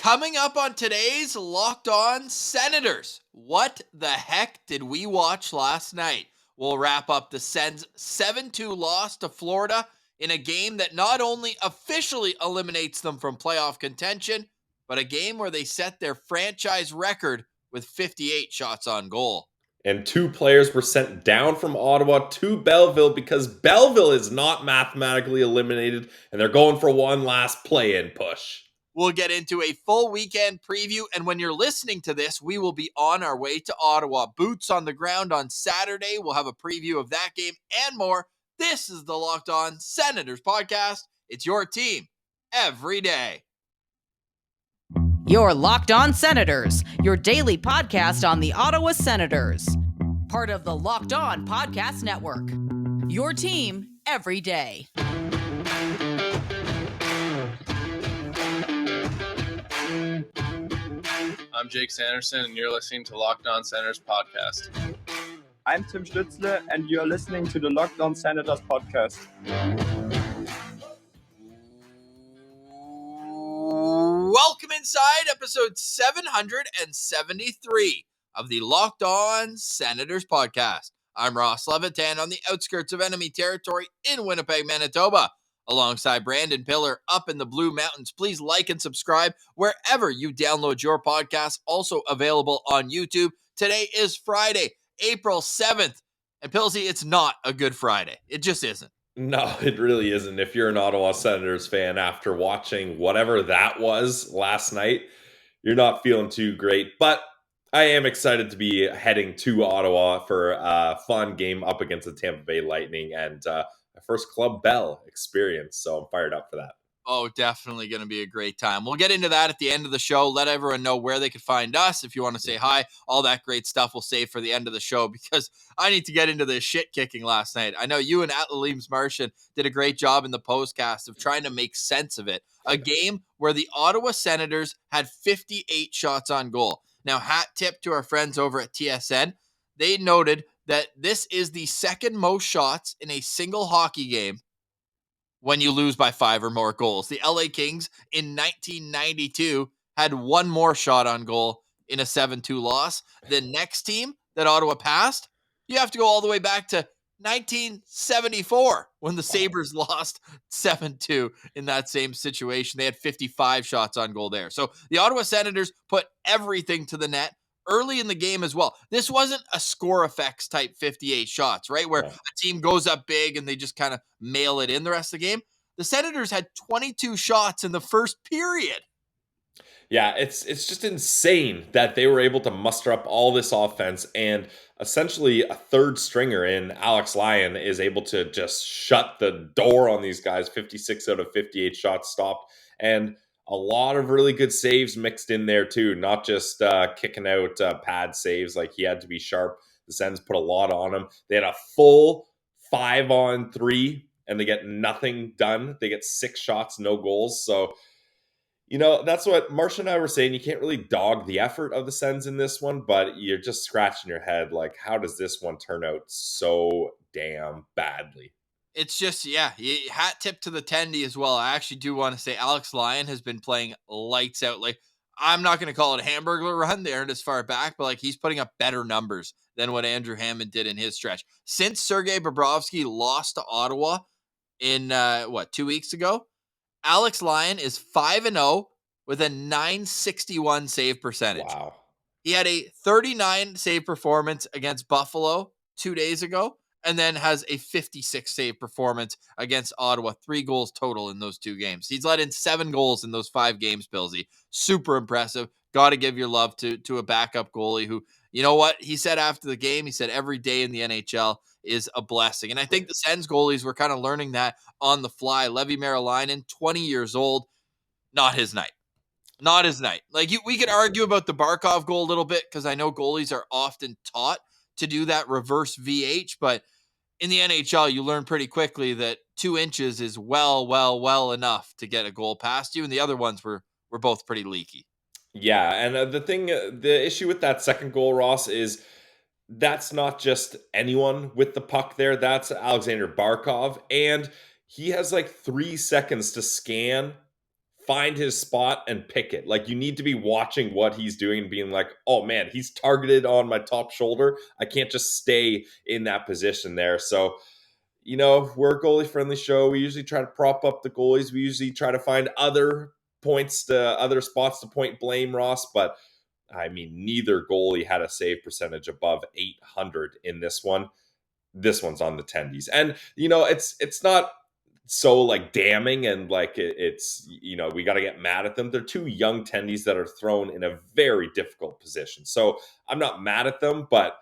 Coming up on today's Locked On Senators, what the heck did we watch last night? We'll wrap up the Sens 7-2 loss to Florida in a game that not only officially eliminates them from playoff contention, but a game where they set their franchise record with 58 shots on goal. And 2 players were sent down from Ottawa to Belleville because Belleville is not mathematically eliminated, and they're going for one last play-in push. We'll get into a full weekend preview, and when you're listening to this, we will be on our way to Ottawa. Boots on the ground on Saturday. We'll have a preview of that game and more. This is the Locked On Senators podcast. It's your team every day. You're Locked On Senators, your daily podcast on the Ottawa Senators. Part of the Locked On Podcast Network. Your team every day. I'm Jake Sanderson, and you're listening to Locked On Senators podcast. I'm Tim Stützle, and you're listening to the Locked On Senators podcast. Welcome inside episode 773 of the Locked On Senators podcast. I'm Ross Levitan on the outskirts of enemy territory in Winnipeg, Manitoba. Alongside Brandon Piller up in the Blue Mountains. Please like and subscribe wherever you download your podcast. Also available on YouTube. Today is Friday, April 7th. And Pillsy, it's not a good Friday. It just isn't. No, it really isn't. If you're an Ottawa Senators fan after watching whatever that was last night, you're not feeling too great. But I am excited to be heading to Ottawa for a fun game up against the Tampa Bay Lightning and my first Club Bell experience, so I'm fired up for that. Oh, definitely going to be a great time. We'll get into that at the end of the show. Let everyone know where they can find us. If you want to say hi, all that great stuff we'll save for the end of the show because I need to get into the shit kicking last night. I know you and Atleems Martian did a great job in the postcast of trying to make sense of it. A game where the Ottawa Senators had 58 shots on goal. Now, hat tip to our friends over at TSN. They noted that this is the second most shots in a single hockey game when you lose by 5 or more goals. The LA Kings in 1992 had one more shot on goal in a 7-2 loss. The next team that Ottawa passed, you have to go all the way back to 1974 when the Sabres lost 7-2 in that same situation. They had 55 shots on goal there. So the Ottawa Senators put everything to the net early in the game as well. This wasn't a score effects type 58 shots, right? Where a team goes up big and they just kind of mail it in the rest of the game. The Senators had 22 shots in the first period. Yeah, it's just insane that they were able to muster up all this offense and essentially a third stringer in Alex Lyon is able to just shut the door on these guys. 56 out of 58 shots stopped and a lot of really good saves mixed in there too, not just kicking out pad saves. Like he had to be sharp. The Sens put a lot on him. They had a full 5-on-3 and they get nothing done. They get 6 shots, no goals. So, you know, that's what Marsha and I were saying. You can't really dog the effort of the Sens in this one, but you're just scratching your head. Like, how does this one turn out so damn badly? It's just, hat tip to the Tendy as well. I actually do want to say Alex Lyon has been playing lights out. Like, I'm not going to call it a hamburger run. They aren't as far back, but like he's putting up better numbers than what Andrew Hammond did in his stretch. Since Sergei Bobrovsky lost to Ottawa in, 2 weeks ago, Alex Lyon is 5-0 with a .961 save percentage. Wow. He had a 39 save performance against Buffalo 2 days ago, and then has a 56 save performance against Ottawa. 3 goals total in those 2 games. He's let in 7 goals in those 5 games, Pillsy. Super impressive. Got to give your love to a backup goalie who, you know what? He said after the game, he said every day in the NHL is a blessing. And I think the Sens goalies were kind of learning that on the fly. Leevi Meriläinen, 20 years old, not his night. Not his night. Like we could argue about the Barkov goal a little bit because I know goalies are often taught to do that reverse VH, but in the NHL, you learn pretty quickly that 2 inches is well enough to get a goal past you, and the other ones were both pretty leaky. Yeah, and the issue with that second goal, Ross, is that's not just anyone with the puck there. That's Alexander Barkov, and he has like 3 seconds to scan find his spot and pick it. Like, you need to be watching what he's doing and being like, oh man, he's targeted on my top shoulder. I can't just stay in that position there. So, we're a goalie friendly show. We usually try to prop up the goalies. We usually try to find other spots to point blame, Ross. But I mean, neither goalie had a save percentage above 800 in this one. This one's on the tendies. And, it's not so like damning and like it's we got to get mad at them. They're two young tendies that are thrown in a very difficult position. So I'm not mad at them, but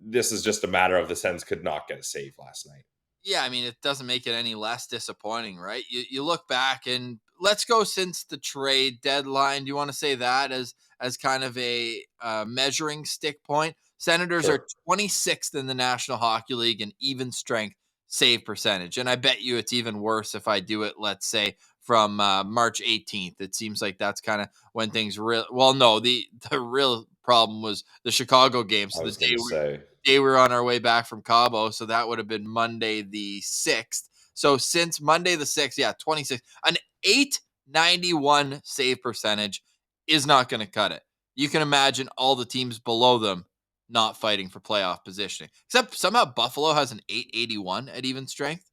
this is just a matter of the Sens could not get a save last night. Yeah, I mean, it doesn't make it any less disappointing, right? You look back and let's go since the trade deadline. Do you want to say that as kind of a measuring stick point? Senators Sure. are 26th in the National Hockey League in even strength save percentage. And I bet you it's even worse if I do it, let's say, from March 18th. It seems like that's kind of when things the real problem was the Chicago game. So I was going to say. day we were on our way back from Cabo, so that would have been Monday the 6th. So since Monday the 6th, 26, an 891 save percentage is not going to cut it. You can imagine all the teams below them not fighting for playoff positioning. Except somehow Buffalo has an 881 at even strength.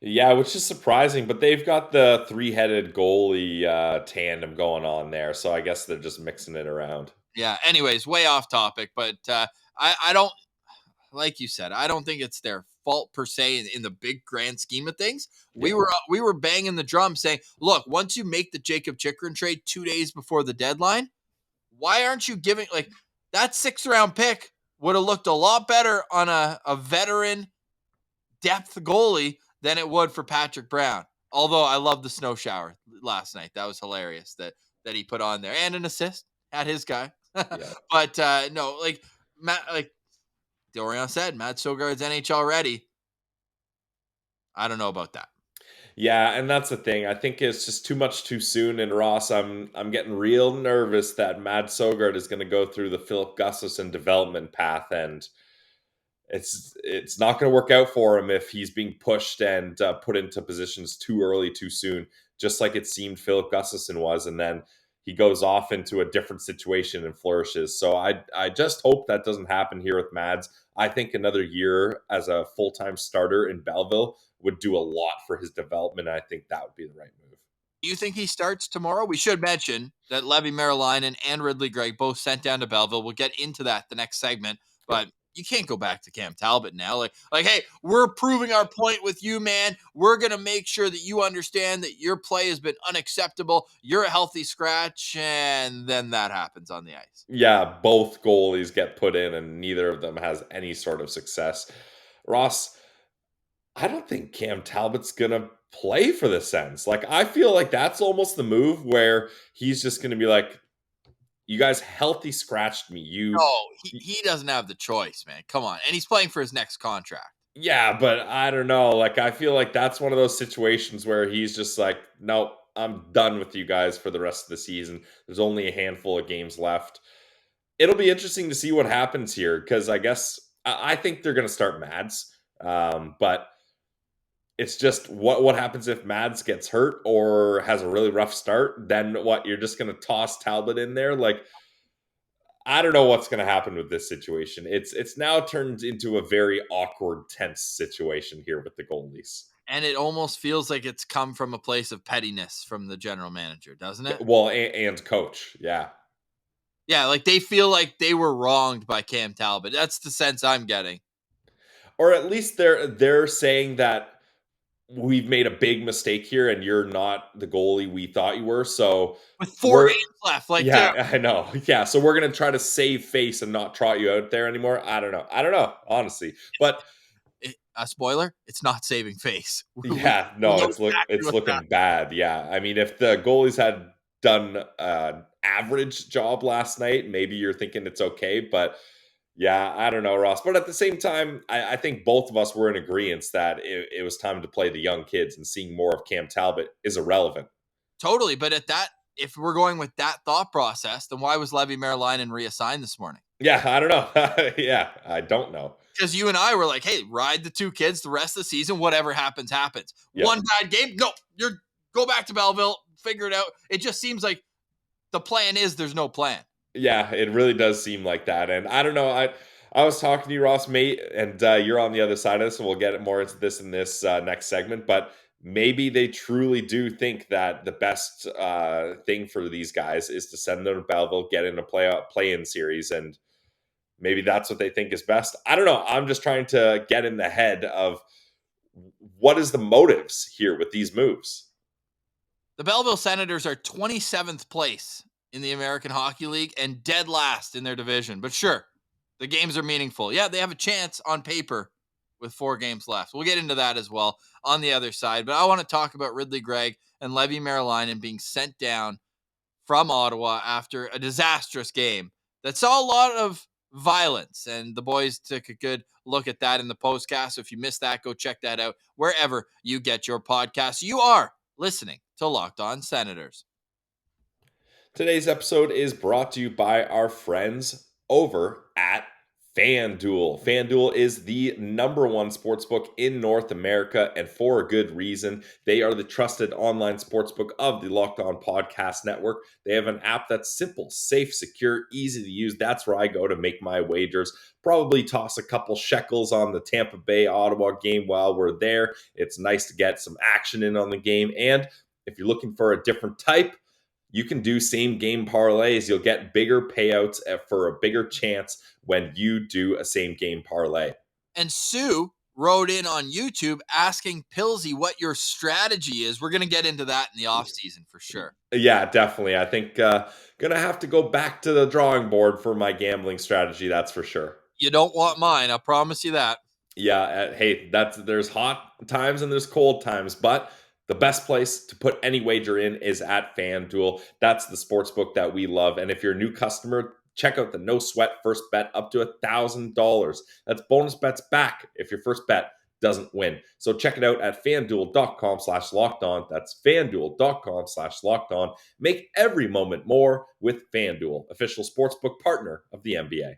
Yeah, which is surprising, but they've got the three-headed goalie tandem going on there, so I guess they're just mixing it around. Yeah, anyways, way off topic, but I don't, like you said, I don't think it's their fault per se in the big grand scheme of things. Yeah. We were banging the drum saying, look, once you make the Jacob Chychrun trade 2 days before the deadline, why aren't you giving, like, that 6th round pick would have looked a lot better on a veteran depth goalie than it would for Patrick Brown. Although I love the snow shower last night. That was hilarious that he put on there, and an assist at his guy. Yeah. But no, like Matt, like Dorian said, Matt Sogard's NHL ready. I don't know about that. Yeah, and that's the thing. I think it's just too much too soon. And Ross, I'm getting real nervous that Matt Sogard is going to go through the Philip Gustafson development path, and it's not going to work out for him if he's being pushed and put into positions too early, too soon, just like it seemed Philip Gustafson was, and then he goes off into a different situation and flourishes. So I just hope that doesn't happen here with Mads. I think another year as a full-time starter in Belleville would do a lot for his development. I think that would be the right move. Do you think he starts tomorrow? We should mention that Levi Meriläinen and Ridley Greig both sent down to Belleville. We'll get into that the next segment, but you can't go back to Cam Talbot now. Like, hey, we're proving our point with you, man. We're going to make sure that you understand that your play has been unacceptable. You're a healthy scratch, and then that happens on the ice. Yeah, both goalies get put in, and neither of them has any sort of success. Ross, I don't think Cam Talbot's going to play for the Sens. Like, I feel like that's almost the move where he's just going to be like, you guys healthy scratched me. He doesn't have the choice, man. Come on. And he's playing for his next contract. Yeah, but I don't know. Like, I feel like that's one of those situations where he's just like, nope, I'm done with you guys for the rest of the season. There's only a handful of games left. It'll be interesting to see what happens here, because I think they're going to start Mads. But it's just what happens if Mads gets hurt or has a really rough start. Then what? You're just going to toss Talbot in there? Like, I don't know what's going to happen with this situation. It's now turned into a very awkward, tense situation here with the goalies. And it almost feels like it's come from a place of pettiness from the general manager, doesn't it? Well, and coach, yeah. Yeah, like they feel like they were wronged by Cam Talbot. That's the sense I'm getting. Or at least they're saying that we've made a big mistake here and you're not the goalie we thought you were. So with 4 games left, like, yeah, I know. Yeah, so we're going to try to save face and not trot you out there anymore. I don't know, honestly. But a spoiler, it's not saving face. Yeah, no, it's looking bad. Yeah. I mean, if the goalies had done an average job last night, maybe you're thinking it's okay, but yeah, I don't know, Ross. But at the same time, I think both of us were in agreement that it was time to play the young kids, and seeing more of Cam Talbot is irrelevant. Totally. But if we're going with that thought process, then why was Levi Meriläinen reassigned this morning? Yeah, I don't know. Yeah, I don't know. Because you and I were like, hey, ride the two kids the rest of the season. Whatever happens, happens. Yep. One bad game, no, go back to Belleville, figure it out. It just seems like the plan is there's no plan. Yeah, it really does seem like that. And I don't know. I was talking to you, Ross, mate, and you're on the other side of this, and we'll get more into this in this next segment. But maybe they truly do think that the best thing for these guys is to send them to Belleville, get in a play-in series, and maybe that's what they think is best. I don't know. I'm just trying to get in the head of what is the motives here with these moves. The Belleville Senators are 27th place in the American Hockey League and dead last in their division. But sure, the games are meaningful. Yeah, they have a chance on paper with 4 games left. We'll get into that as well on the other side. But I want to talk about Ridley Greig and Leevi Meriläinen being sent down from Ottawa after a disastrous game that saw a lot of violence. And the boys took a good look at that in the postcast. So if you missed that, go check that out wherever you get your podcasts. You are listening to Locked On Senators. Today's episode is brought to you by our friends over at FanDuel. FanDuel is the number one sportsbook in North America, and for a good reason. They are the trusted online sportsbook of the Locked On Podcast Network. They have an app that's simple, safe, secure, easy to use. That's where I go to make my wagers. Probably toss a couple shekels on the Tampa Bay Ottawa game while we're there. It's nice to get some action in on the game. And if you're looking for a different type, you can do same game parlays. You'll get bigger payouts for a bigger chance when you do a same game parlay. And Sue wrote in on YouTube asking Pilsy what your strategy is. We're going to get into that in the offseason for sure. Yeah, definitely. I think going to have to go back to the drawing board for my gambling strategy. That's for sure. You don't want mine. I'll promise you that. Yeah. Hey, there's hot times and there's cold times, but the best place to put any wager in is at FanDuel. That's the sportsbook that we love. And if you're a new customer, check out the no sweat first bet up to $1,000. That's bonus bets back if your first bet doesn't win. So check it out at FanDuel.com/lockedon. That's FanDuel.com/lockedon. Make every moment more with FanDuel, official sportsbook partner of the NBA.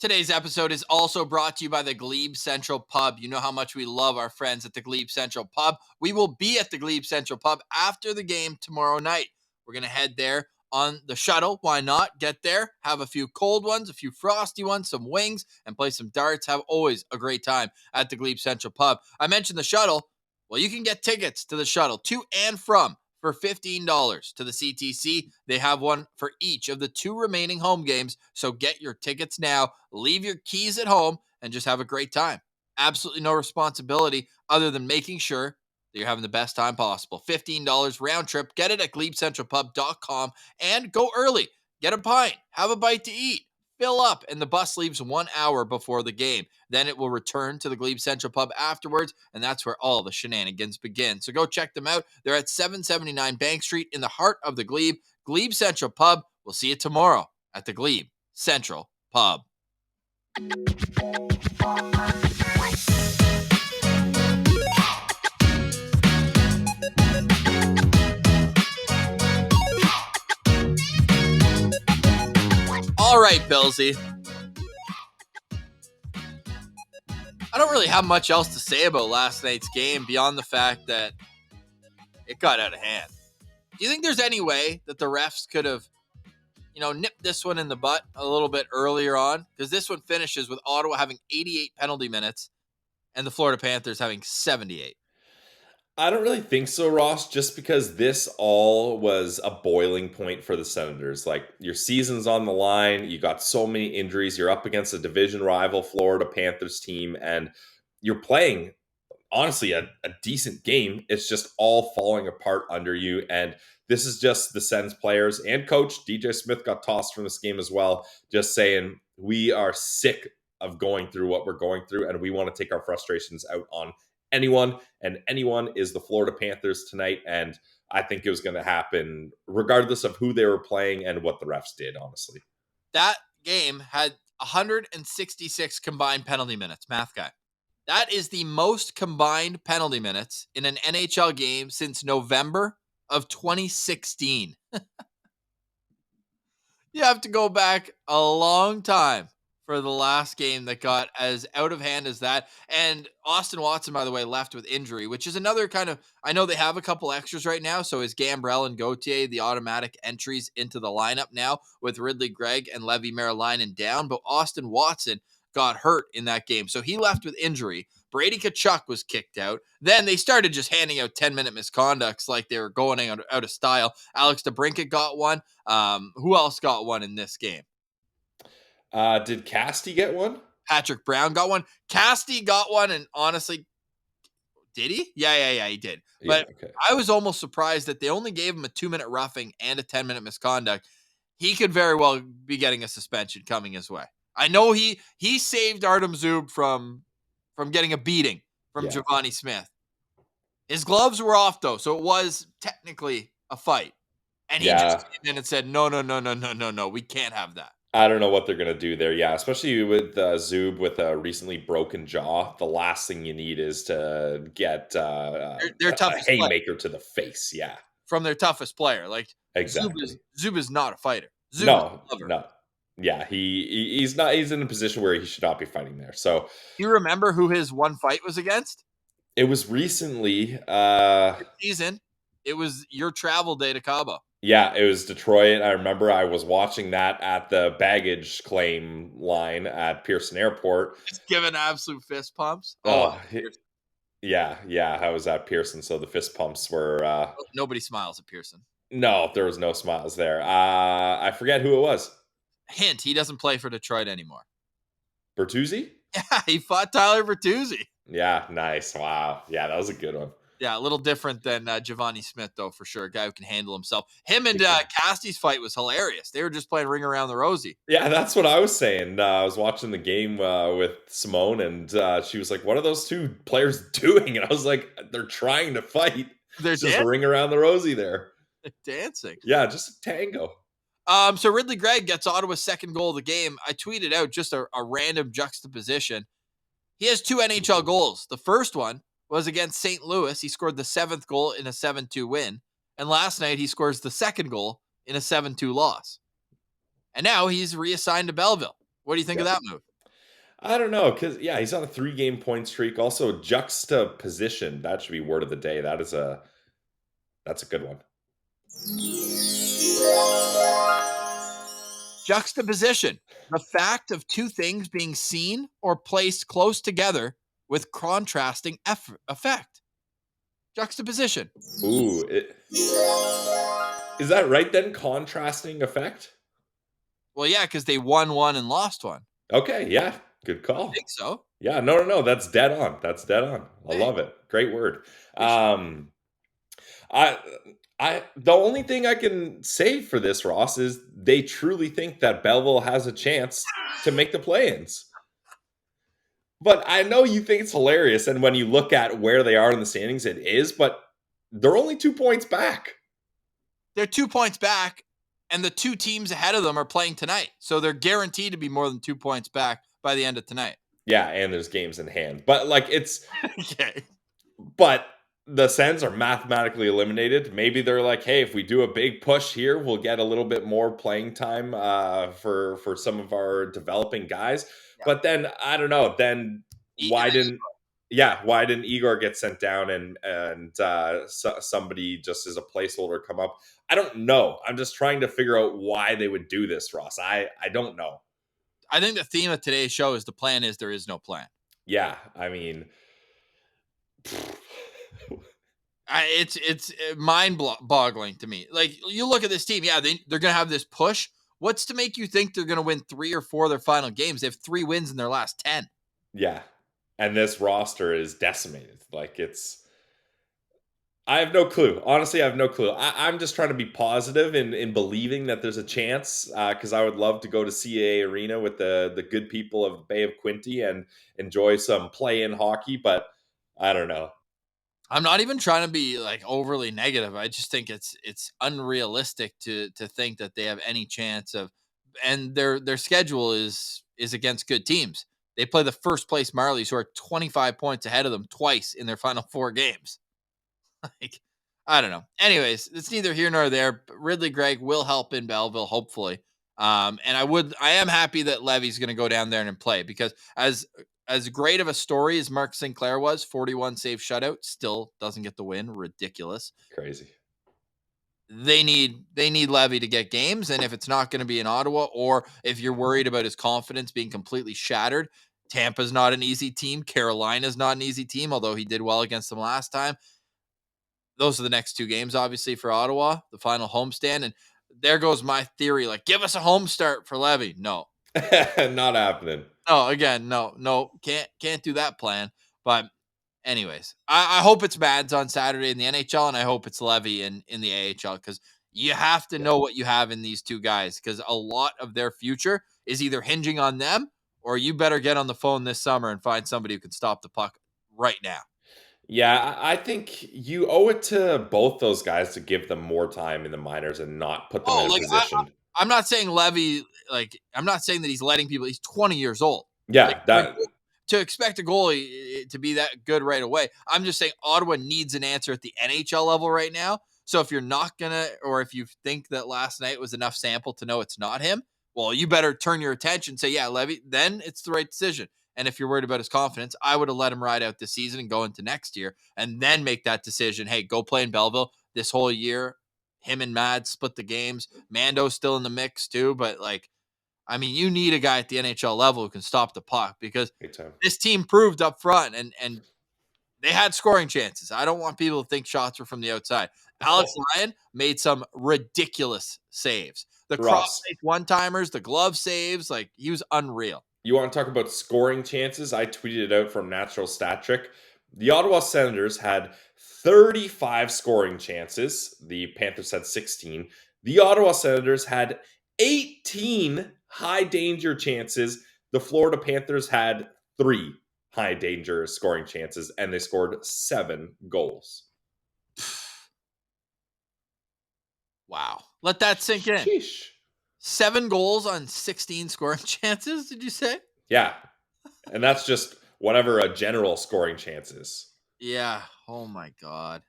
Today's episode is also brought to you by the GLEBE Central Pub. You know how much we love our friends at the GLEBE Central Pub. We will be at the GLEBE Central Pub after the game tomorrow night. We're going to head there on the shuttle. Why not? Get there, have a few cold ones, a few frosty ones, some wings, and play some darts. Have always a great time at the GLEBE Central Pub. I mentioned the shuttle. Well, you can get tickets to the shuttle to and from for $15 to the CTC. They have one for each of the 2 remaining home games. So get your tickets now, leave your keys at home, and just have a great time. Absolutely no responsibility other than making sure that you're having the best time possible. $15 round trip. Get it at GLEBECentralPub.com and go early. Get a pint. Have a bite to eat. Fill up, and the bus leaves 1 hour before the game. Then it will return to the Glebe Central Pub afterwards, and that's where all the shenanigans begin. So go check them out. They're at 779 Bank Street in the heart of the Glebe. Glebe Central Pub. We'll see you tomorrow at the Glebe Central Pub. All right, Pilsy. I don't really have much else to say about last night's game beyond the fact that it got out of hand. Do you think there's any way that the refs could have, nipped this one in the butt a little bit earlier on? Because this one finishes with Ottawa having 88 penalty minutes and the Florida Panthers having 78. I don't really think so, Ross, just because this all was a boiling point for the Senators. Like, your season's on the line. You got so many injuries. You're up against a division rival Florida Panthers team, and you're playing, honestly, a decent game. It's just all falling apart under you. And this is just the Sens players and coach. DJ Smith got tossed from this game as well, just saying, we are sick of going through what we're going through, and we want to take our frustrations out on anyone, and anyone is the Florida Panthers tonight. And I think it was going to happen regardless of who they were playing and what the refs did, honestly. That game had 166 combined penalty minutes, math guy. That is the most combined penalty minutes in an NHL game since November of 2016. You have to go back a long time for the last game that got as out of hand as that. And Austin Watson, by the way, left with injury, which is another kind of, I know they have a couple extras right now. So is Gambrell and Gauthier the automatic entries into the lineup now with Ridley Greig and Levi Meriläinen down? But Austin Watson got hurt in that game. So he left with injury. Brady Tkachuk was kicked out. Then they started just handing out 10-minute misconducts like they were going out of style. Alex DeBrincat got one. Who else got one in this game? Did Casty get one? Patrick Brown got one. Casty got one, and honestly, did he? Yeah, he did. But Yeah, okay. I was almost surprised that they only gave him a 2-minute roughing and a 10-minute misconduct. He could very well be getting a suspension coming his way. I know he saved Artem Zub from getting a beating from Giovanni Smith. His gloves were off, though, so it was technically a fight. And he just came in and said, no, we can't have that. I don't know what they're going to do there. Yeah, especially with Zub with a recently broken jaw. The last thing you need is to get their a haymaker to the face. Yeah. From their toughest player. Like, exactly. Zub is not a fighter. Zub no. is a lover. Yeah, he's not. He's in a position where he should not be fighting there. So, do you remember who his one fight was against? It was recently. This season. It was your travel day to Cabo. Yeah, it was Detroit. I remember I was watching that at the baggage claim line at Pearson Airport. Just giving absolute fist pumps. Yeah. I was at Pearson, so the fist pumps were. Nobody smiles at Pearson. No, there was no smiles there. I forget who it was. Hint: he doesn't play for Detroit anymore. Bertuzzi? Yeah, he fought Tyler Bertuzzi. Yeah, nice. Wow. Yeah, that was a good one. Yeah, a little different than Giovanni Smith, though, for sure. A guy who can handle himself. Him and Casty's fight was hilarious. They were just playing Ring Around the Rosie. Yeah, that's what I was saying. I was watching the game with Simone, and she was like, what are those two players doing? And I was like, they're trying to fight. They're just a Ring Around the Rosie there. They're dancing. Yeah, just a tango. So Ridley Greig gets Ottawa's second goal of the game. I tweeted out just a random juxtaposition. He has 2 NHL goals. The first one was against St. Louis. He scored the 7th goal in a 7-2 win. And last night, he scores the second goal in a 7-2 loss. And now he's reassigned to Belleville. What do you think of that move? I don't know, because, he's on a 3-game point streak. Also, juxtaposition. That should be word of the day. That's a good one. Juxtaposition. The fact of 2 things being seen or placed close together with contrasting effect. Juxtaposition. Ooh. Is that right then? Contrasting effect? Well, yeah, because they won one and lost one. Okay, yeah. Good call. I think so. Yeah, no. That's dead on. I love it. Great word. The only thing I can say for this, Ross, is they truly think that Belleville has a chance to make the play-ins. But I know you think it's hilarious, and when you look at where they are in the standings, it is, but they're only 2 points back. They're 2 points back, and the 2 teams ahead of them are playing tonight. So they're guaranteed to be more than 2 points back by the end of tonight. Yeah, and there's games in hand. But, it's... Okay. But the Sens are mathematically eliminated. Maybe they're like, hey, if we do a big push here, we'll get a little bit more playing time for some of our developing guys. Yeah. But then, I don't know, then why didn't Igor get sent down and somebody just as a placeholder come up? I don't know. I'm just trying to figure out why they would do this, Ross. I don't know. I think the theme of today's show is the plan is there is no plan. Yeah, I mean... It's mind-boggling to me. Like, you look at this team, they're going to have this push. What's to make you think they're going to win 3 or 4 of their final games? They have 3 wins in their last 10. Yeah, and this roster is decimated. I have no clue. Honestly, I have no clue. I'm just trying to be positive in believing that there's a chance, because I would love to go to CAA Arena with the good people of Bay of Quinte and enjoy some play-in hockey, but I don't know. I'm not even trying to be overly negative. I just think it's unrealistic to think that they have any chance of, and their schedule is against good teams. They play the first place Marlies, who are 25 points ahead of them twice in their final 4 games. I don't know. Anyways, it's neither here nor there. Ridley Greig will help in Belleville, hopefully. And I am happy that Levy's going to go down there and play, because as great of a story as Mark Sinclair was, 41 save shutout, still doesn't get the win. Ridiculous. Crazy. They need Leevi to get games, and if it's not going to be in Ottawa, or if you're worried about his confidence being completely shattered, Tampa's not an easy team. Carolina's not an easy team, although he did well against them last time. Those are the next two games, obviously, for Ottawa, the final homestand. And there goes my theory, like, give us a home start for Leevi. No. Not happening. No, again, no, can't do that plan. But anyways, I hope it's Mads on Saturday in the NHL, and I hope it's Leevi in the AHL, because you have to know what you have in these two guys, because a lot of their future is either hinging on them, or you better get on the phone this summer and find somebody who can stop the puck right now. Yeah, I think you owe it to both those guys to give them more time in the minors and not put them in a position. I'm not saying Leevi, I'm not saying that he's letting people. He's 20 years old. Yeah, to expect a goalie to be that good right away. I'm just saying Ottawa needs an answer at the NHL level right now. So if you're not gonna, or if you think that last night was enough sample to know it's not him, well, you better turn your attention. Say, yeah, Leevi, then it's the right decision. And if you're worried about his confidence, I would have let him ride out this season and go into next year, and then make that decision. Hey, go play in Belleville this whole year. Him and Mad split the games. Mando's still in the mix too, but you need a guy at the NHL level who can stop the puck, because this team proved up front and they had scoring chances. I don't want people to think shots were from the outside. Alex Lyon made some ridiculous saves. The cross one-timers, the glove saves, he was unreal. You want to talk about scoring chances? I tweeted it out from Natural Stat Trick. The Ottawa Senators had 35 scoring chances. The Panthers had 16. The Ottawa Senators had 18 high danger chances. The Florida Panthers had 3 high danger scoring chances, and they scored 7 goals. Wow. Let that sink in. Sheesh. 7 goals on 16 scoring chances, did you say? Yeah. And that's just whatever a general scoring chance is. Yeah. Oh my God.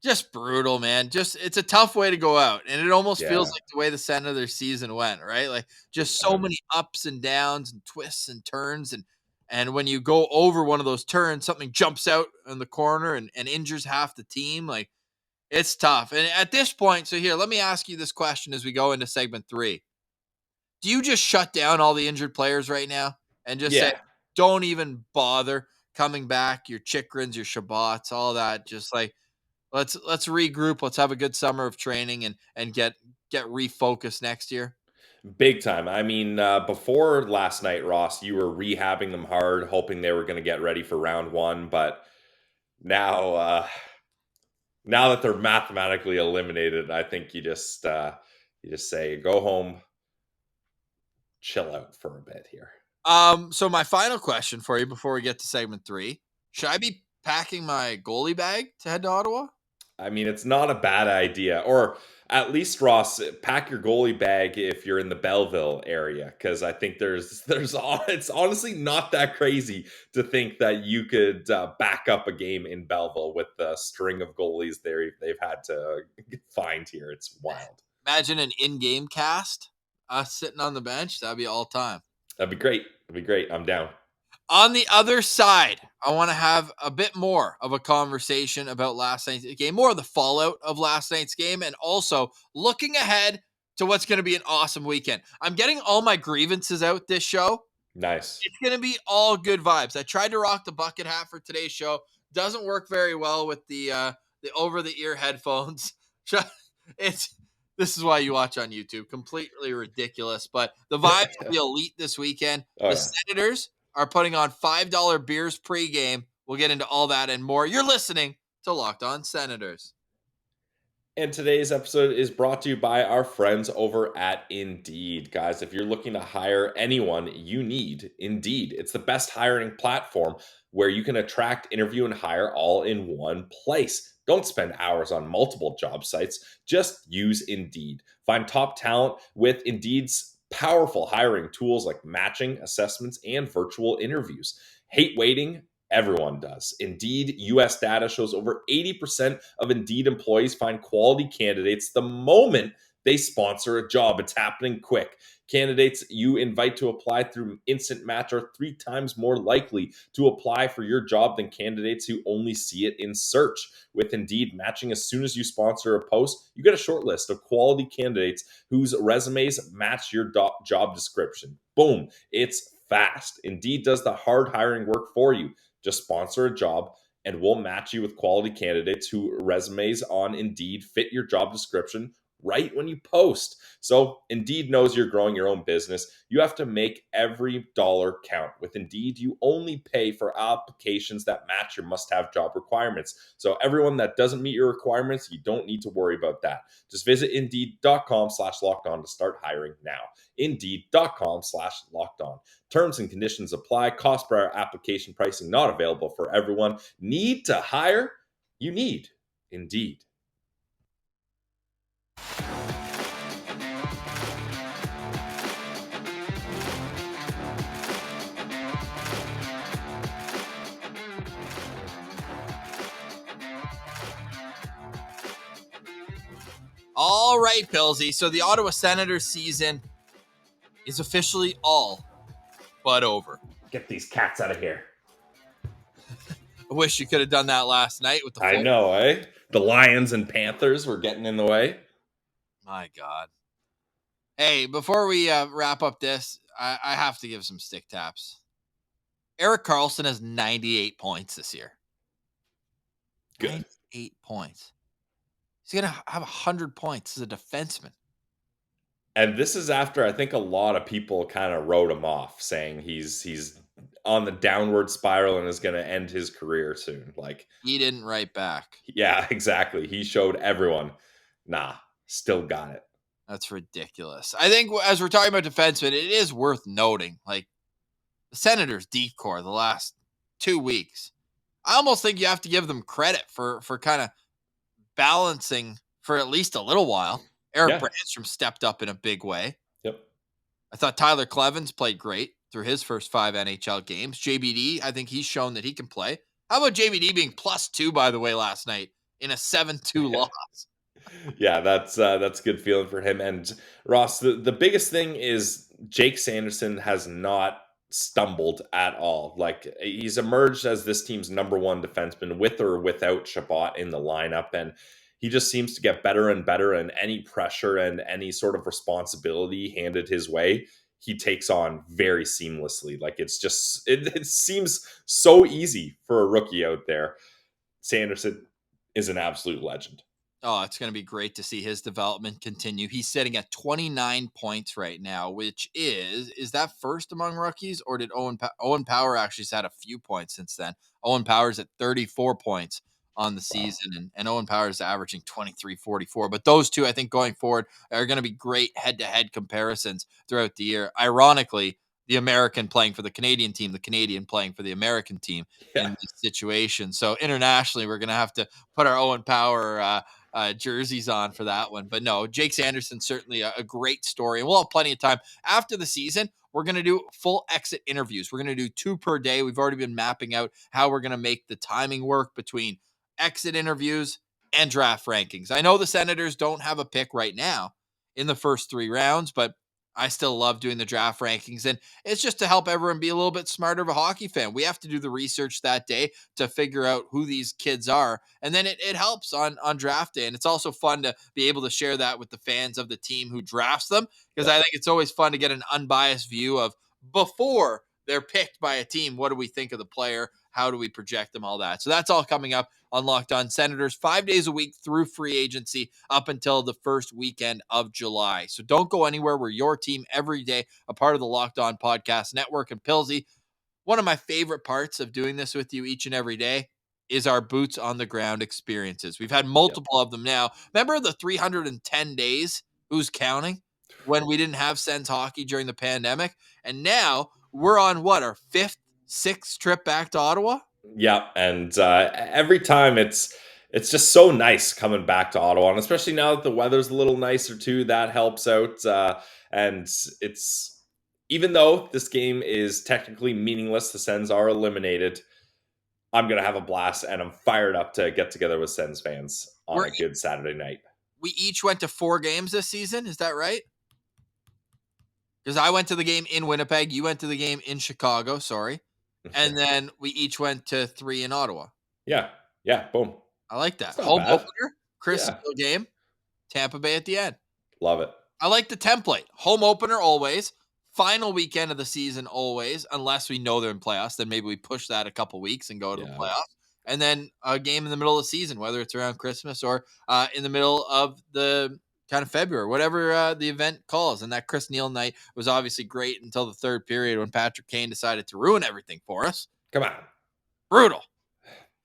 Just brutal, man. It's a tough way to go out. And it almost feels like the way the Senators season went, right? So many ups and downs and twists and turns. And when you go over one of those turns, something jumps out in the corner and injures half the team. It's tough. And at this point, so here, let me ask you this question as we go into segment 3. Do you just shut down all the injured players right now and just say, don't even bother coming back, your Chikrins, your Shabbats, all that? Just let's regroup. Let's have a good summer of training and get refocused next year. Big time. I mean, before last night, Ross, you were rehabbing them hard, hoping they were going to get ready for round 1. But now that they're mathematically eliminated, I think you just say, go home, chill out for a bit here. So my final question for you before we get to segment 3, should I be packing my goalie bag to head to Ottawa? I mean, it's not a bad idea. Or at least, Ross, pack your goalie bag if you're in the Belleville area, because I think it's honestly not that crazy to think that you could back up a game in Belleville with the string of goalies they've had to find here. It's wild. Imagine an in-game cast, us sitting on the bench. That'd be all time. That'd be great. I'm down. On the other side, I want to have a bit more of a conversation about last night's game, more of the fallout of last night's game, and also looking ahead to what's going to be an awesome weekend. I'm getting all my grievances out this show. Nice. It's going to be all good vibes. I tried to rock the bucket hat for today's show. Doesn't work very well with the over-the-ear headphones. This is why you watch on YouTube. Completely ridiculous, but the vibes will be elite this weekend. Senators are putting on $5 beers pregame. We'll get into all that and more. You're listening to Locked On Senators. And today's episode is brought to you by our friends over at Indeed. Guys, if you're looking to hire anyone, you need Indeed. It's the best hiring platform where you can attract, interview, and hire all in one place. Don't spend hours on multiple job sites. Just use Indeed. Find top talent with Indeed's powerful hiring tools like matching, assessments, and virtual interviews. Hate waiting? Everyone does. Indeed, US data shows over 80% of Indeed employees find quality candidates the moment They sponsor a job. It's happening quick. Candidates you invite to apply through Instant Match are 3 times more likely to apply for your job than candidates who only see it in search. With Indeed matching as soon as you sponsor a post, you get a short list of quality candidates whose resumes match your job description. Boom, it's fast. Indeed does the hard hiring work for you. Just sponsor a job and we'll match you with quality candidates whose resumes on Indeed fit your job description right when you post. So Indeed knows you're growing your own business. You have to make every dollar count. With Indeed, you only pay for applications that match your must-have job requirements. So everyone that doesn't meet your requirements, you don't need to worry about that. Just visit Indeed.com/lockedon to start hiring now. Indeed.com/lockedon. Terms and conditions apply. Cost per application pricing not available for everyone. Need to hire? You need Indeed. All right, Pillsy. So the Ottawa Senators season is officially all but over. Get these cats out of here. I wish you could have done that last night with the I know, eh? The Lions and Panthers were getting in the way. My God. Hey, before we wrap up this, I have to give some stick taps. Erik Karlsson has 98 points this year. Good. 98 points. He's going to have 100 points as a defenseman. And this is after I think a lot of people kind of wrote him off, saying he's on the downward spiral and is going to end his career soon. Like, he didn't write back. Yeah, exactly. He showed everyone, nah, still got it. That's ridiculous. I think as we're talking about defensemen, it is worth noting, like, the Senators' deep core the last 2 weeks. I almost think you have to give them credit for kind of balancing for at least a little while. Erik Brannstrom stepped up in a big way. Yep. I thought Tyler Clevens played great through his first 5 NHL games. JBD, I think he's shown that he can play. How about JBD being +2, by the way, last night in a 7-2 loss? Yeah, that's good feeling for him. And Ross, the biggest thing is Jake Sanderson has not stumbled at all. Like, he's emerged as this team's number 1 defenseman with or without Chabot in the lineup, and he just seems to get better and better, and any pressure and any sort of responsibility handed his way, he takes on very seamlessly. Like, it's just, it seems so easy for a rookie out there. Sanderson is an absolute legend. Oh, it's going to be great to see his development continue. He's sitting at 29 points right now, which is that first among rookies, or did Owen Power actually had a few points since then? Owen Power's at 34 points on the season, and Owen Power is averaging 23-44. But those two, I think, going forward are going to be great head-to-head comparisons throughout the year. Ironically, the American playing for the Canadian team, the Canadian playing for the American team in this situation. So internationally, we're going to have to put our Owen Power jerseys on for that one. But no, Jake Sanderson, certainly a great story. And we'll have plenty of time after the season. We're going to do full exit interviews. We're going to do 2 per day. We've already been mapping out how we're going to make the timing work between exit interviews and draft rankings. I know the Senators don't have a pick right now in the first 3 rounds, but I still love doing the draft rankings, and it's just to help everyone be a little bit smarter of a hockey fan. We have to do the research that day to figure out who these kids are, and then it helps on draft day, and it's also fun to be able to share that with the fans of the team who drafts them, because I think it's always fun to get an unbiased view of before they're picked by a team. What do we think of the player? How do we project them? All that. So that's all coming up on Locked On Senators 5 days a week through free agency up until the first weekend of July. So don't go anywhere. We're your team every day, a part of the Locked On Podcast Network. And Pillsy, one of my favorite parts of doing this with you each and every day is our boots on the ground experiences. We've had multiple of them now. Remember the 310 days? Who's counting? When we didn't have Sens hockey during the pandemic. And now we're on our 5th, 6th trip back to Ottawa? Yeah, and every time it's just so nice coming back to Ottawa, and especially now that the weather's a little nicer too, that helps out. And it's, even though this game is technically meaningless, the Sens are eliminated, I'm going to have a blast, and I'm fired up to get together with Sens fans on a good Saturday night. we each went to 4 games this season. Is that right? Because I went to the game in Winnipeg. You went to the game in Chicago. Sorry. And then we each went to 3 in Ottawa. Yeah. Boom. I like that. It's not Home bad. opener, Chris Steele game, Tampa Bay at the end. Love it. I like the template. Home opener always. Final weekend of the season always, unless we know they're in playoffs. Then maybe we push that a couple weeks and go to the playoffs. And then a game in the middle of the season, whether it's around Christmas or in the middle of the kind of February, whatever the event calls. And that Chris Neal night was obviously great until the third period when Patrick Kane decided to ruin everything for us. Come on. Brutal.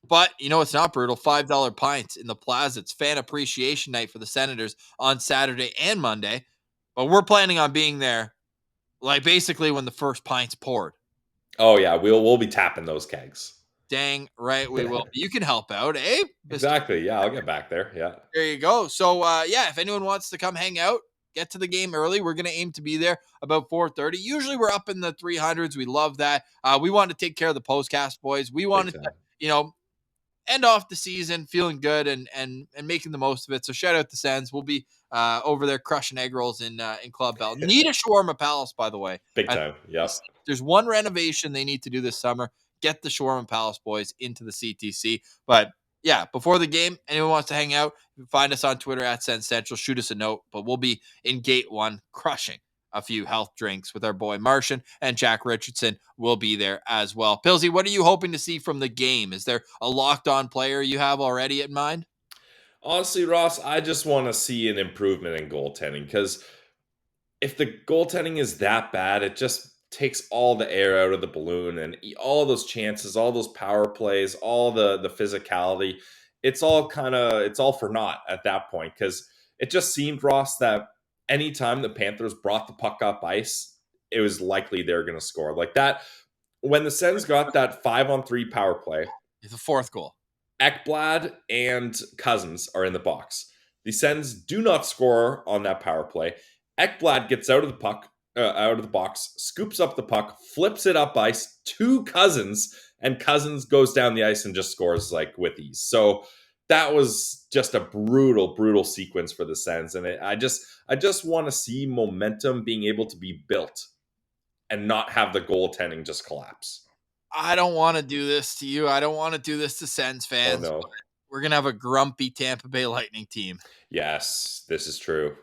But you know it's not brutal. $5 pints in the Plaza. It's fan appreciation night for the Senators on Saturday and Monday. But we're planning on being there, like basically when the first pint's poured. Oh yeah, we'll be tapping those kegs. Dang right we will. You can help out, eh? Exactly. Yeah, I'll get back there. Yeah. There you go. So yeah, if anyone wants to come hang out, get to the game early. We're going to aim to be there about 4:30. Usually we're up in the 300s. We love that. We want to take care of the postcast boys. We wanted to, end off the season feeling good and making the most of it. So shout out to Sens. We'll be over there crushing egg rolls in Club Bell. Need a Shawarma Palace, by the way. Big time. Yes. There's one renovation they need to do this summer. Get the Shawarma Palace boys into the CTC. But yeah, before the game, anyone wants to hang out, find us on Twitter at Sens Central. Shoot us a note. But we'll be in Gate 1 crushing a few health drinks with our boy Martian, and Jack Richardson will be there as well. Pilsy, what are you hoping to see from the game? Is there a locked-on player you have already in mind? Honestly, Ross, I just want to see an improvement in goaltending, because if the goaltending is that bad, it just takes all the air out of the balloon, and all those chances, all those power plays, all the physicality, it's all for naught at that point, because it just seemed, Ross, that anytime the Panthers brought the puck up ice, it was likely they were going to score. Like that, when the Sens got that 5-on-3 power play, it's the fourth goal. Ekblad and Cousins are in the box. The Sens do not score on that power play. Ekblad gets out of the box, scoops up the puck, flips it up ice to Cousins, and Cousins goes down the ice and just scores like with ease. So that was just a brutal sequence for the Sens, and I just want to see momentum being able to be built and not have the goaltending just collapse. I don't want to do this to you. I don't want to do this to Sens fans. Oh, no. We're going to have a grumpy Tampa Bay Lightning team. Yes, this is true.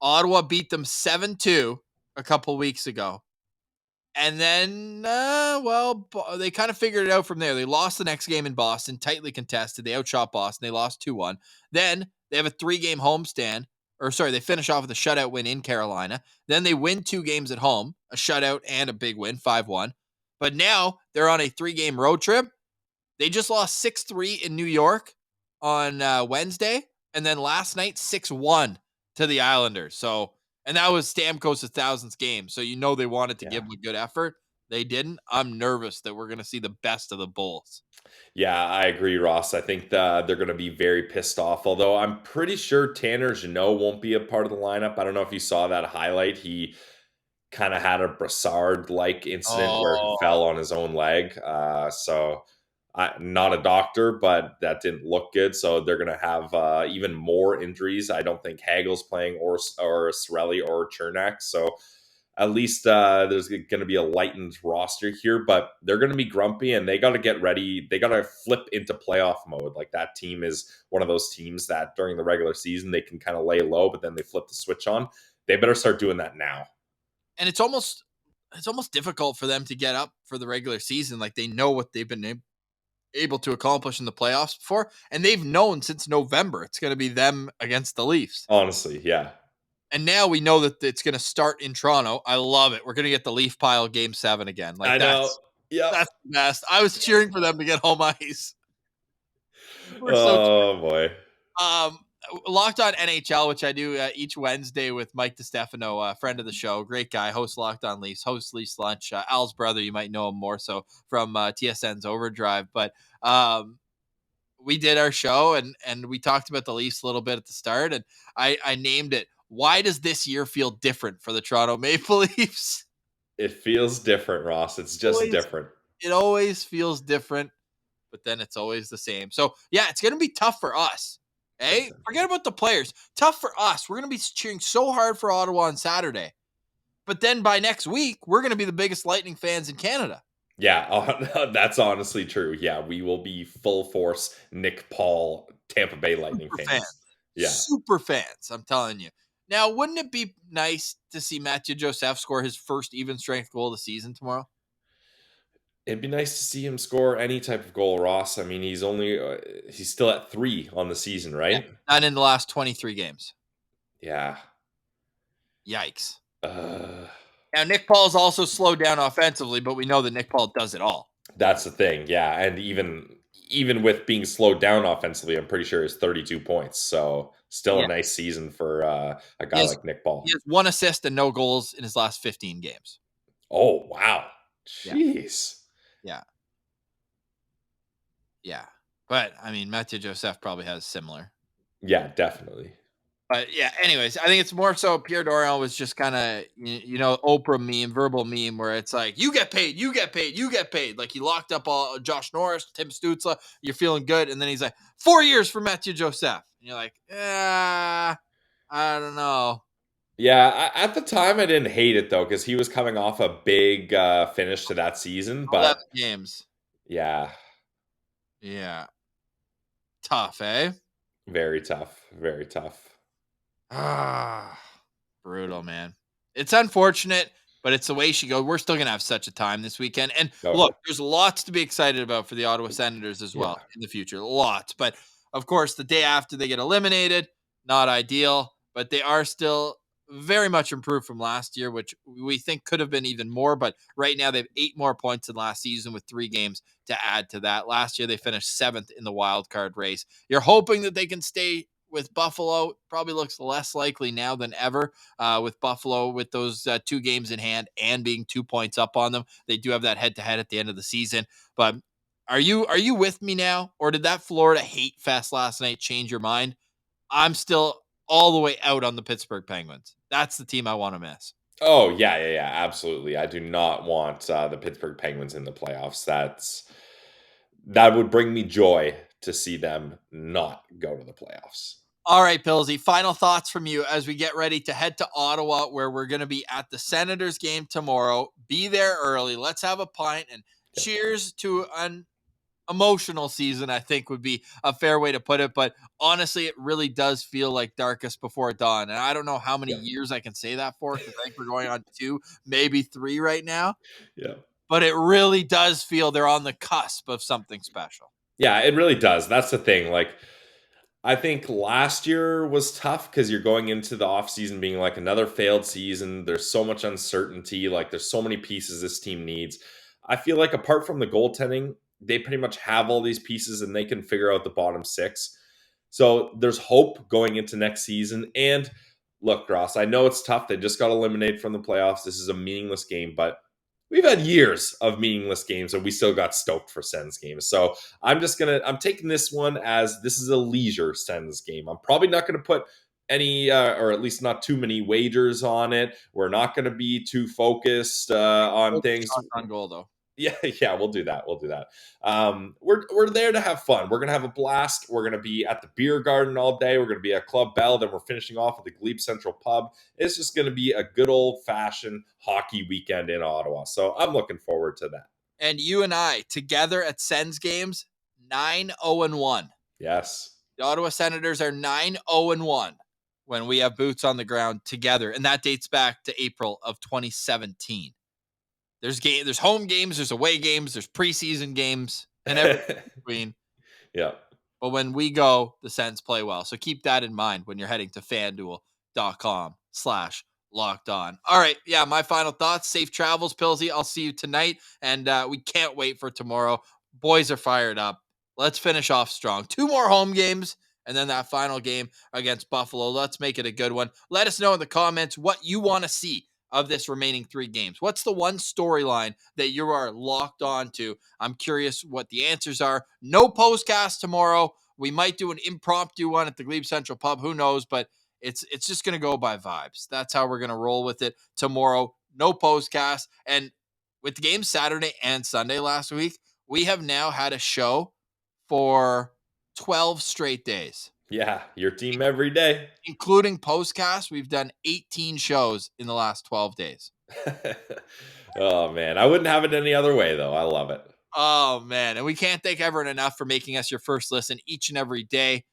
Ottawa beat them 7-2 a couple weeks ago. And then, they kind of figured it out from there. They lost the next game in Boston, tightly contested. They outshot Boston. They lost 2-1. Then they have a 3-game homestand. They finish off with a shutout win in Carolina. Then they win 2 games at home, a shutout and a big win, 5-1. But now they're on a 3-game road trip. They just lost 6-3 in New York on Wednesday. And then last night, 6-1 to the Islanders. So, and that was Stamkos' 1000th game. So, they wanted to give them a good effort. They didn't. I'm nervous that we're going to see the best of the Bulls. Yeah, I agree, Ross. I think they're going to be very pissed off. Although I'm pretty sure Tanner Jeannot won't be a part of the lineup. I don't know if you saw that highlight. He kind of had a Brassard-like incident where he fell on his own leg. Not a doctor, but that didn't look good. So they're going to have even more injuries. I don't think Hagel's playing or Cirelli or Chernak. So at least there's going to be a lightened roster here, but they're going to be grumpy and they got to get ready. They got to flip into playoff mode. Like that team is one of those teams that during the regular season, they can kind of lay low, but then they flip the switch on. They better start doing that now. And it's almost difficult for them to get up for the regular season. Like they know what they've been able to accomplish in the playoffs before, and they've known since November it's going to be them against the Leafs. Honestly, yeah. And now we know that it's going to start in Toronto. I love it. We're going to get the Leaf pile Game 7 again. Like I know. Yeah, that's the best. I was cheering for them to get home ice. Boy. Locked On NHL, which I do each Wednesday with Mike DiStefano, a friend of the show, great guy, hosts Locked On Leafs, hosts Leafs Lunch. Al's brother, you might know him more so from TSN's Overdrive. But we did our show and we talked about the Leafs a little bit at the start, and I named it, why does this year feel different for the Toronto Maple Leafs? It feels different, Ross. It's just different. It always feels different, but then it's always the same. So, yeah, it's going to be tough for us. Hey, forget about the players. Tough for us. We're going to be cheering so hard for Ottawa on Saturday. But then by next week, we're going to be the biggest Lightning fans in Canada. Yeah, that's honestly true. Yeah, we will be full force Nick Paul Tampa Bay Lightning fans. Yeah. Super fans, I'm telling you. Now, wouldn't it be nice to see Matthew Joseph score his first even strength goal of the season tomorrow? It'd be nice to see him score any type of goal, Ross. I mean, he's still at 3 on the season, right? Yeah, not in the last 23 games. Yeah. Yikes. Uh, Now, Nick Paul's also slowed down offensively, but we know that Nick Paul does it all. That's the thing. Yeah, and even with being slowed down offensively, I'm pretty sure it's 32 points. So still a nice season for a guy like Nick Paul. He has 1 assist and no goals in his last 15 games. Oh, wow. Jeez. Yeah. But, I mean, Matthew Joseph probably has similar. Yeah, definitely. But, yeah, anyways, I think it's more so Pierre Dorion was just kind of, Oprah meme, verbal meme, where it's like, you get paid, you get paid, you get paid. Like, he locked up all Josh Norris, Tim Stützle, you're feeling good. And then he's like, 4 years for Matthew Joseph. And you're like, I don't know. Yeah, at the time I didn't hate it though because he was coming off a big finish to that season. But 11 games. Yeah, Tough, eh? very tough, very tough. Brutal, man. It's unfortunate, but it's the way she goes. We're still gonna have such a time this weekend. And look, there's lots to be excited about for the Ottawa Senators as well in the future. Lots, but of course, the day after they get eliminated, not ideal, but they are still very much improved from last year, which we think could have been even more. But right now, they have 8 more points than last season with 3 games to add to that. Last year, they finished 7th in the wild card race. You're hoping that they can stay with Buffalo. Probably looks less likely now than ever with Buffalo with those 2 games in hand and being 2 points up on them. They do have that head-to-head at the end of the season. But are you with me now? Or did that Florida hate fest last night change your mind? I'm still all the way out on the Pittsburgh Penguins. That's the team I want to miss. Oh, yeah, absolutely. I do not want the Pittsburgh Penguins in the playoffs. That would bring me joy to see them not go to the playoffs. All right, Pillsy, final thoughts from you as we get ready to head to Ottawa, where we're going to be at the Senators game tomorrow. Be there early. Let's have a pint and cheers to an emotional season, I think would be a fair way to put it. But honestly, it really does feel like darkest before dawn. And I don't know how many years I can say that for, because I think we're going on 2, maybe 3 right now. Yeah. But it really does feel they're on the cusp of something special. Yeah, it really does. That's the thing. Like, I think last year was tough because you're going into the offseason being like another failed season. There's so much uncertainty. Like, there's so many pieces this team needs. I feel like apart from the goaltending, they pretty much have all these pieces and they can figure out the bottom 6. So there's hope going into next season. And look, Ross, I know it's tough. They just got eliminated from the playoffs. This is a meaningless game, but we've had years of meaningless games and we still got stoked for Sens games. So I'm taking this one as this is a leisure Sens game. I'm probably not going to put any, or at least not too many wagers on it. We're not going to be too focused on things. On goal, though. Yeah, we'll do that. We're there to have fun. We're gonna have a blast. We're gonna be at the beer garden all day. We're gonna be at Club Bell. Then we're finishing off at the GLEBE Central Pub. It's just gonna be a good old fashioned hockey weekend in Ottawa. So I'm looking forward to that. And you and I together at Sens games, 9-0-1. Yes, the Ottawa Senators are 9-0-1 when we have boots on the ground together, and that dates back to April of 2017. There's home games, there's away games, there's preseason games, and everything in between. Yeah. But when we go, the Sens play well. So keep that in mind when you're heading to fanduel.com/lockedon. All right. Yeah, my final thoughts. Safe travels, Pillsy. I'll see you tonight. And we can't wait for tomorrow. Boys are fired up. Let's finish off strong. 2 more home games. And then that final game against Buffalo. Let's make it a good one. Let us know in the comments what you want to see of this remaining 3 games. What's the one storyline that you are locked on to? I'm curious what the answers are. No postcast tomorrow. We might do an impromptu one at the GLEBE Central Pub. Who knows? But it's just going to go by vibes. That's how we're going to roll with it tomorrow. No postcast. And with the games Saturday and Sunday last week, we have now had a show for 12 straight days. Yeah, your team every day. Including postcast, we've done 18 shows in the last 12 days. Oh, man. I wouldn't have it any other way, though. I love it. Oh, man. And we can't thank everyone enough for making us your first listen each and every day.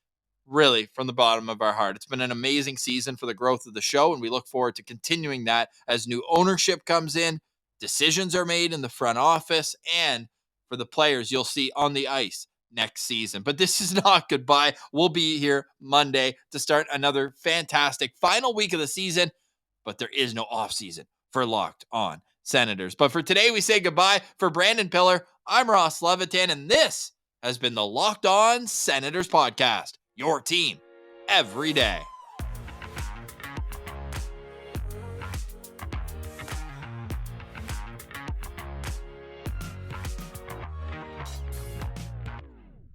Really, from the bottom of our heart. It's been an amazing season for the growth of the show, and we look forward to continuing that as new ownership comes in, decisions are made in the front office, and for the players you'll see on the ice next season. But this is not goodbye. We'll be here Monday to start another fantastic final week of the season, but there is no off season for Locked On Senators. But for today, we say goodbye. For Brandon Piller, I'm Ross Levitan, and this has been the Locked On Senators podcast. Your team every day.